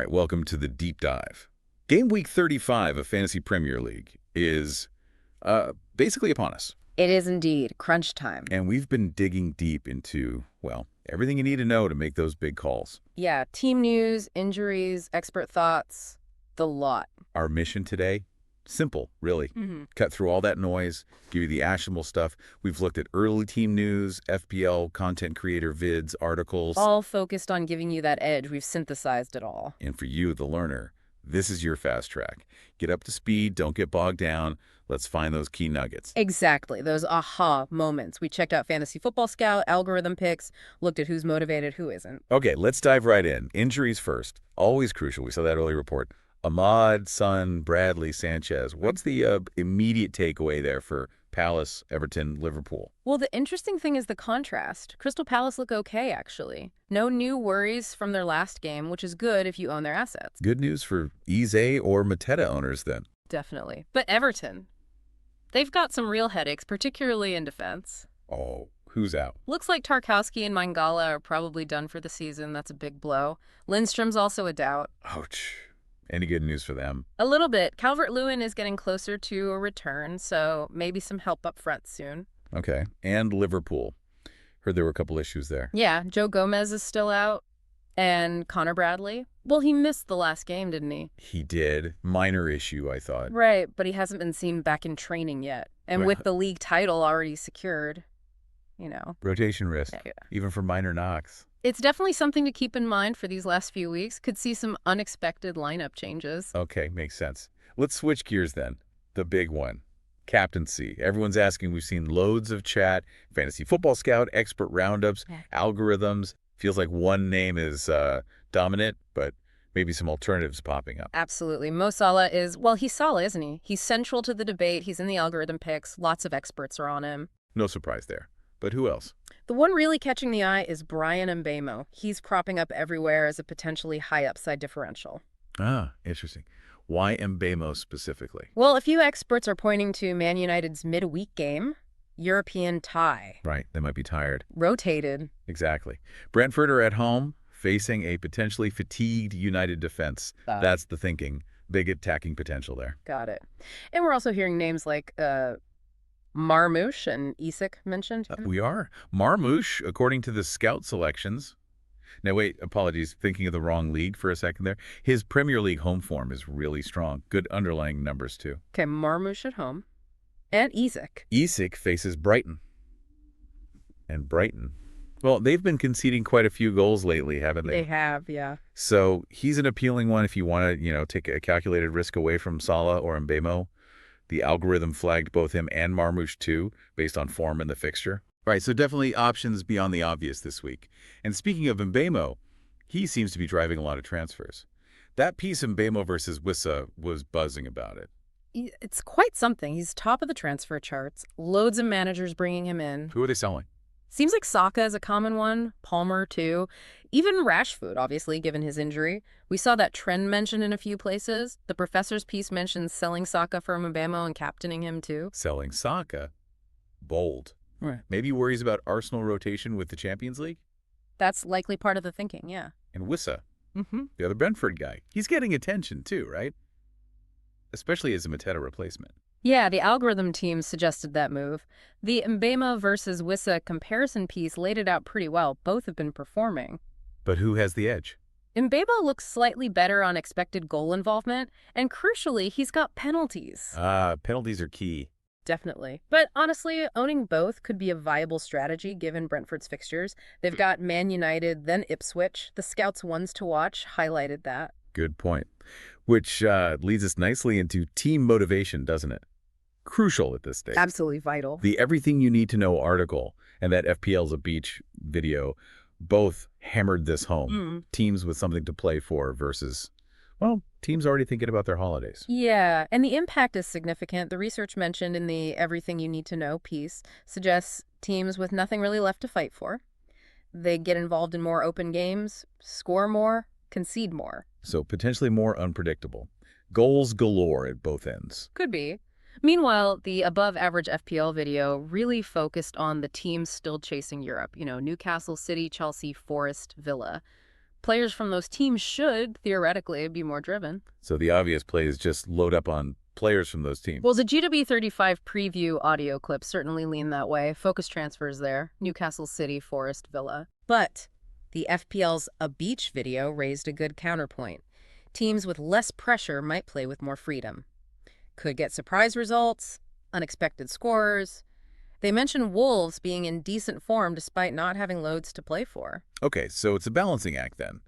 right, welcome to the deep dive. Game week 35 of Fantasy Premier League is basically upon us. It is indeed crunch time. And we've been digging deep into, well, everything you need to know to make those big calls. Yeah, team news, injuries, expert thoughts, the lot. Our mission today? Simple, really. Cut through all that noise, give you the actionable stuff. We've looked at early team news, FPL, content creator vids, articles. All focused on giving you that edge. We've synthesized it all. And for you, the learner, this is your fast track. Get up to speed, don't get bogged down. Let's find those key nuggets. Exactly, those aha moments. We checked out Fantasy Football Scout, algorithm picks, looked at who's motivated, who isn't. Okay, let's dive right in. Injuries first. Always crucial. We saw that early report. Ahmad, Son, Bradley, Sanchez. What's the immediate takeaway there for Palace, Everton, Liverpool? Well, the interesting thing is the contrast. Crystal Palace look okay, actually. No new worries from their last game, which is good if you own their assets. Good news for Eze or Mateta owners then. Definitely. But Everton, they've got some real headaches, particularly in defense. Oh, who's out? Looks like Tarkowski and Mangala are probably done for the season. That's a big blow. Lindstrom's also a doubt. Ouch. Any good news for them? A little bit. Calvert-Lewin is getting closer to a return, so maybe some help up front soon. Okay. And Liverpool. Heard there were a couple issues there. Yeah, Joe Gomez is still out. And Connor Bradley? Well, he missed the last game, didn't he? He did. Minor issue, I thought. Right, but he hasn't been seen back in training yet. And Right. with the league title already secured, you know. Rotation risk, Yeah. even for minor knocks. It's definitely something to keep in mind for these last few weeks. Could see some unexpected lineup changes. Okay, makes sense. Let's switch gears then. The big one. Captaincy. Everyone's asking. We've seen loads of chat. Fantasy Football Scout, expert roundups, Yeah. algorithms. Feels like one name is dominant, but maybe some alternatives popping up. Absolutely. Mo Salah is, well, he's Salah, isn't he? He's central to the debate. He's in the algorithm picks. Lots of experts are on him. No surprise there. But who else? The one really catching the eye is Salah and Mbeumo. He's cropping up everywhere as a potentially high upside differential. Ah, interesting. Why Mbeumo specifically? Well, a few experts are pointing to Man United's midweek game, European tie. Right, they might be tired. Rotated. Exactly. Brentford are at home, facing a potentially fatigued United defense. That's the thinking. Big attacking potential there. Got it. And we're also hearing names like Marmoush and Isak mentioned. We are. Marmoush, according to the scout selections. Now, wait, apologies, thinking of the wrong league for a second there. His Premier League home form is really strong. Good underlying numbers, too. Okay, Marmoush at home. And Isak. Isak faces Brighton. And Brighton, well, they've been conceding quite a few goals lately, haven't they? They have, yeah. So he's an appealing one if you want to, take a calculated risk away from Salah or Mbeumo. The algorithm flagged both him and Marmoush, too, based on form in the fixture. Right, so definitely options beyond the obvious this week. And speaking of Mbeumo, he seems to be driving a lot of transfers. That piece Mbeumo versus Wissa was buzzing about it. It's quite something. He's top of the transfer charts. Loads of managers bringing him in. Who are they selling? Seems like Saka is a common one. Palmer, too. Even Rashford, obviously, given his injury. We saw that trend mentioned in a few places. The professor's piece mentions selling Saka for Mbeumo and captaining him, too. Selling Saka? Bold. Right. Maybe worries about Arsenal rotation with the Champions League? That's likely part of the thinking, yeah. And Wissa, the other Brentford guy. He's getting attention, too, right? Especially as a Mateta replacement. Yeah, the algorithm team suggested that move. The Mbeumo versus Wissa comparison piece laid it out pretty well. Both have been performing. But who has the edge? Mbeumo looks slightly better on expected goal involvement, and crucially, he's got penalties. Penalties are key. Definitely. But honestly, owning both could be a viable strategy given Brentford's fixtures. They've got Man United, then Ipswich. The Scouts' ones to watch highlighted that. Good point. Which leads us nicely into team motivation, doesn't it? Crucial at this stage. Absolutely vital. The Everything You Need to Know article and that FPL's a Beach video both hammered this home. Teams with something to play for versus, well, teams already thinking about their holidays. Yeah, and the impact is significant. The research mentioned in the Everything You Need to Know piece suggests teams with nothing really left to fight for. They get involved in more open games, score more, concede more. So potentially more unpredictable. Goals galore at both ends. Could be. Meanwhile, the above-average FPL video really focused on the teams still chasing Europe. Newcastle, City, Chelsea, Forest, Villa. Players from those teams should, theoretically, be more driven. So the obvious play is just load up on players from those teams. Well, the GW35 preview audio clips certainly lean that way. Focus transfers there. Newcastle City, Forest, Villa. But the FPL's A Beach video raised a good counterpoint. Teams with less pressure might play with more freedom. Could get surprise results, unexpected scorers. They mentioned Wolves being in decent form despite not having loads to play for. Okay, so it's a balancing act then.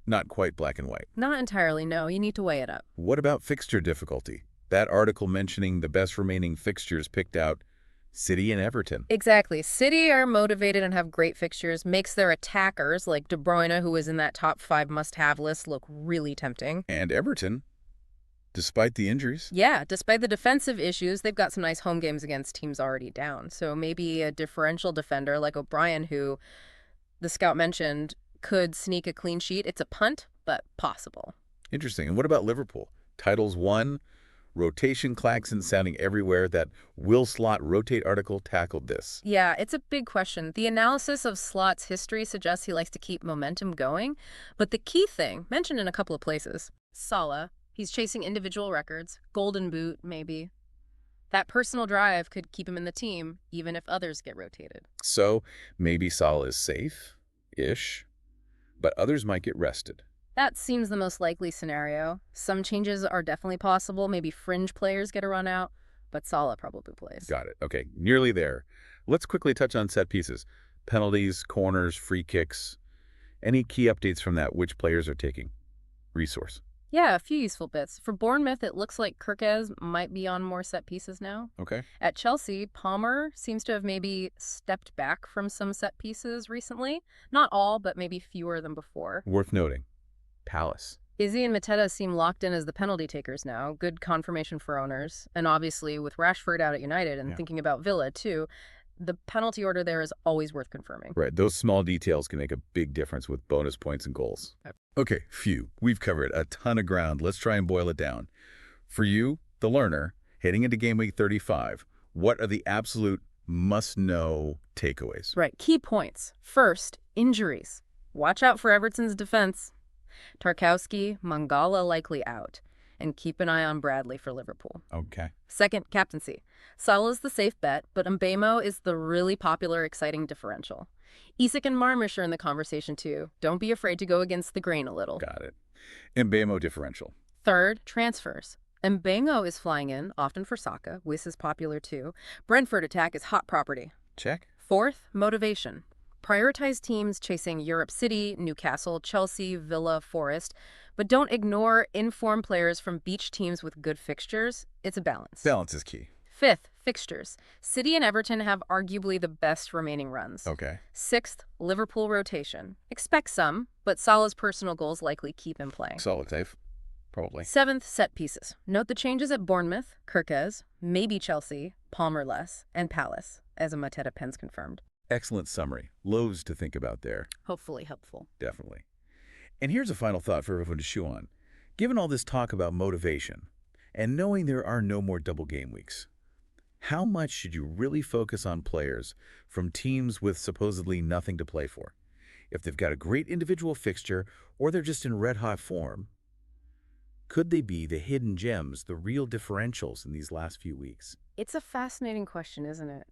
Not quite black and white. Not entirely, no. You need to weigh it up. What about fixture difficulty? That article mentioning the best remaining fixtures picked out City and Everton. Exactly. City are motivated and have great fixtures, makes their attackers, like De Bruyne, who is in that top 5 must-have list, look really tempting. And Everton, despite the injuries. Yeah, despite the defensive issues, they've got some nice home games against teams already down. So maybe a differential defender like O'Brien, who the scout mentioned, could sneak a clean sheet. It's a punt, but possible. Interesting. And what about Liverpool? Titles won. Rotation klaxon sounding everywhere. That Will Slot rotate article tackled this. Yeah, it's a big question. The analysis of Slot's history suggests he likes to keep momentum going. But the key thing, mentioned in a couple of places, Salah, he's chasing individual records, golden boot, maybe. That personal drive could keep him in the team, even if others get rotated. So maybe Salah is safe-ish, but others might get rested. That seems the most likely scenario. Some changes are definitely possible. Maybe fringe players get a run out, but Salah probably plays. Got it. Okay, nearly there. Let's quickly touch on set pieces. Penalties, corners, free kicks. Any key updates from that? Which players are taking? Resource. Yeah, a few useful bits. For Bournemouth, it looks like Kirkez might be on more set pieces now. Okay. At Chelsea, Palmer seems to have maybe stepped back from some set pieces recently. Not all, but maybe fewer than before. Worth noting. Palace. Izzy and Mateta seem locked in as the penalty takers now. Good confirmation for owners. And obviously, with Rashford out at United and thinking about Villa, too, the penalty order there is always worth confirming. Right. Those small details can make a big difference with bonus points and goals. Okay, phew. We've covered a ton of ground. Let's try and boil it down. For you, the learner, heading into Game Week 35, what are the absolute must-know takeaways? Right. Key points. First, injuries. Watch out for Everton's defense. Tarkowski, Mangala likely out. And keep an eye on Bradley for Liverpool. Okay. Second, captaincy. Salah's the safe bet, but Mbeumo is the really popular, exciting differential. Isak and Marmish are in the conversation too. Don't be afraid to go against the grain a little. Got it. Mbeumo differential. Third, transfers. Mbeumo is flying in, often for Saka. Wissa is popular too. Brentford attack is hot property. Check. Fourth, motivation. Prioritize teams chasing Europe City, Newcastle, Chelsea, Villa, Forest, but don't ignore informed players from beach teams with good fixtures. It's a balance. Balance is key. Fifth, fixtures. City and Everton have arguably the best remaining runs. Okay. Sixth, Liverpool rotation. Expect some, but Salah's personal goals likely keep him playing. Solid safe. Probably. Seventh, set pieces. Note the changes at Bournemouth, Kirkez, maybe Chelsea, Palmer less, and Palace, as a Mateta Pens confirmed. Excellent summary. Loads to think about there. Hopefully helpful. Definitely. And here's a final thought for everyone to chew on. Given all this talk about motivation, and knowing there are no more double game weeks, how much should you really focus on players from teams with supposedly nothing to play for? If they've got a great individual fixture, or they're just in red-hot form, could they be the hidden gems, the real differentials in these last few weeks? It's a fascinating question, isn't it?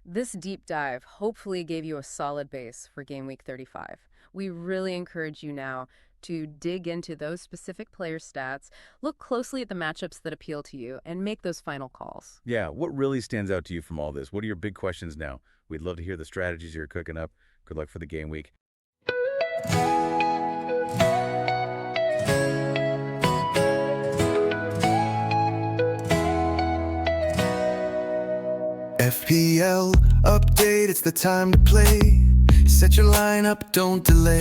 This deep dive hopefully gave you a solid base for Game Week 35. We really encourage you now to dig into those specific player stats, look closely at the matchups that appeal to you, and make those final calls. Yeah, what really stands out to you from all this? What are your big questions now? We'd love to hear the strategies you're cooking up. Good luck for the game week. FPL update, it's the time to play. Set your lineup, don't delay.